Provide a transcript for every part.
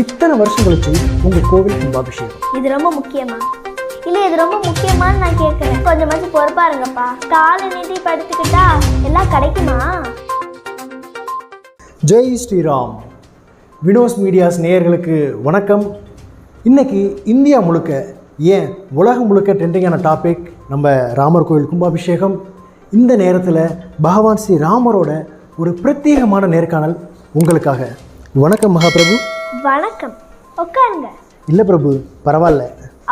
இத்தனை வருஷம் கழிச்சு உங்கள் கோவில் கும்பாபிஷேகம். இது ரொம்ப முக்கியமா? இல்லை இது ரொம்ப முக்கியமானு நான் கேட்குறேன். கொஞ்சமாச்சும் பொறுப்பா இருங்கப்பா. காலை நீட்டி படுத்துக்கிட்டா எல்லாம் கிடைக்குமா? ஜெய் ஸ்ரீராம். வினோஸ் மீடியாஸ் நேயர்களுக்கு வணக்கம். இன்னைக்கு இந்தியா முழுக்க, ஏன் உலகம் முழுக்க ட்ரெண்டிங்கான டாபிக் நம்ம ராமர் கோவில் கும்பாபிஷேகம். இந்த நேரத்தில் பகவான் ஸ்ரீ ராமரோட ஒரு பிரத்யேகமான நேர்காணல் உங்களுக்காக. வணக்கம் மகாபிரபு. வணக்கம், உட்காருங்க. இல்லை பிரபு, பரவாயில்ல.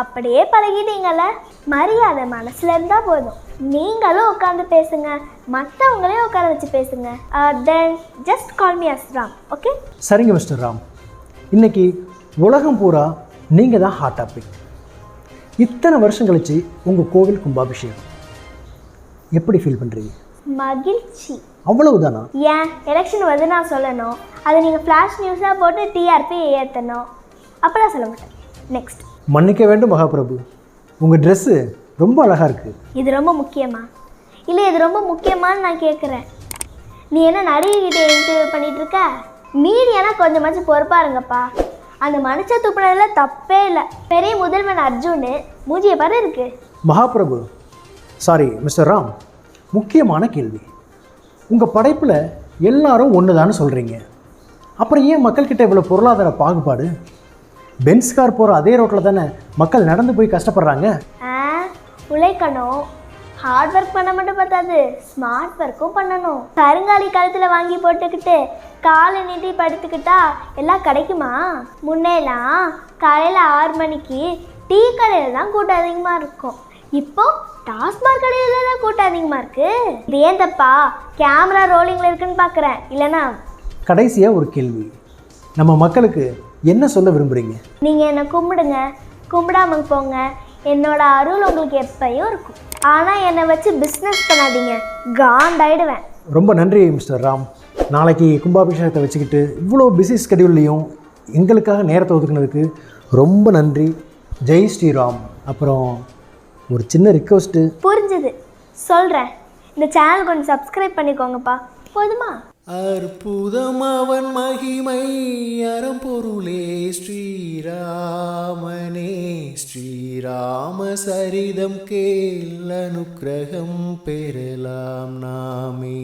அப்படியே பழகிட்டீங்கல்ல, மரியாதை மனசுல இருந்தா போதும். நீங்களும் உட்காந்து பேசுங்க, மற்றவங்களையும் உட்கார வச்சு பேசுங்க. Then just call me as Ram, okay? சரிங்க மிஸ்டர் ராம். இன்னைக்கு உலகம் பூரா நீங்கள் தான் ஹாட் டாபிக். இத்தனை வருஷம் கழிச்சு உங்கள் கோவில் கும்பாபிஷேகம் எப்படி ஃபீல் பண்ணுறீங்க? மகிழ்ச்சி. அவ்வளவுதானா? ஏன் எலெக்ஷன் வந்து நான் சொல்லணும், அதை நீங்கள் ஃப்ளாஷ் நியூஸாக போட்டு டிஆர்பி ஏற்றணும், அப்போதான் சொல்ல மாட்டேன். நெக்ஸ்ட். மன்னிக்க வேண்டும் மகாபிரபு, உங்கள் ட்ரெஸ்ஸு ரொம்ப அழகாக இருக்குது. இது ரொம்ப முக்கியமா? இல்லை இது ரொம்ப முக்கியமானு நான் கேட்குறேன். நீ என்ன நடிகைகிட்ட இன்டர்வியூ பண்ணிகிட்டு இருக்க? மீடியானா கொஞ்சமாச்சும் பொறுப்பாக இருங்கப்பா. அந்த மனுஷ துப்புனதில் தப்பே இல்லை. பெரிய முதல்வன் அர்ஜுன் மூஞ்சியை பாரு இருக்கு. மகாபிரபு, சாரி மிஸ்டர் ராம், முக்கியமான கேள்வி. உங்கள் படைப்பில் எல்லாரும் ஒன்று தான்னு சொல்கிறீங்க. அப்புறம் ஏன் மக்கள்கிட்ட இவ்வளோ பொருளாதார பாகுபாடு? பென்ஸ் கார் போகிற அதே ரோட்டில் தானே மக்கள் நடந்து போய் கஷ்டப்படுறாங்க. உழைக்கணும், ஹார்ட் ஒர்க் பண்ண மட்டும் பார்த்தாது, ஸ்மார்ட் ஒர்க்கும் பண்ணணும். கருங்காலி கழுத்தில் வாங்கி போட்டுக்கிட்டு காலை நீட்டி படுத்துக்கிட்டா எல்லாம் கிடைக்குமா? முன்னெல்லாம் காலையில் 6 மணிக்கு டீ கடையில் தான் கூட்டம் அதிகமாக இருக்கும். இப்போ டாஸ்மாக் கடையில் தான் கூட்டம் அதிகமாக இருக்குது. இது ஏன் தப்பா? கேமரா ரோலிங்கில் இருக்குன்னு பார்க்குறேன், இல்லைனா? கடைசியாக ஒரு கேள்வி, நம்ம மக்களுக்கு என்ன சொல்ல விரும்புகிறீங்க? நீங்கள் என்னை கும்பிடுங்க, கும்பிடாமல் போங்க, என்னோட அருள் உங்களுக்கு எப்பயும் இருக்கும். ஆனால் என்னை வச்சு பிஸ்னஸ் பண்ணாதீங்க, காண்டாயிடுவேன். ரொம்ப நன்றி மிஸ்டர் ராம். நாளைக்கு கும்பாபிஷேகத்தை வச்சுக்கிட்டு இவ்வளோ பிஸி ஸ்கெடியூல்லையும் எங்களுக்காக நேரத்தை ஒதுக்குனதுக்கு ரொம்ப நன்றி. ஜெய் ஸ்ரீராம். அப்புறம் ஒரு சின்ன ரிக்வெஸ்ட்டு. புரிஞ்சுது, சொல்கிறேன். இந்த சேனல் கொஞ்சம் சப்ஸ்கிரைப் பண்ணிக்கோங்கப்பா, போதுமா? அற்புதம் அவன் மகிமை அறம்பொருளே ஸ்ரீராமனே. ஸ்ரீராம சரிதம் கேள், அனுக்கிரகம் பெறலாம் நாமே.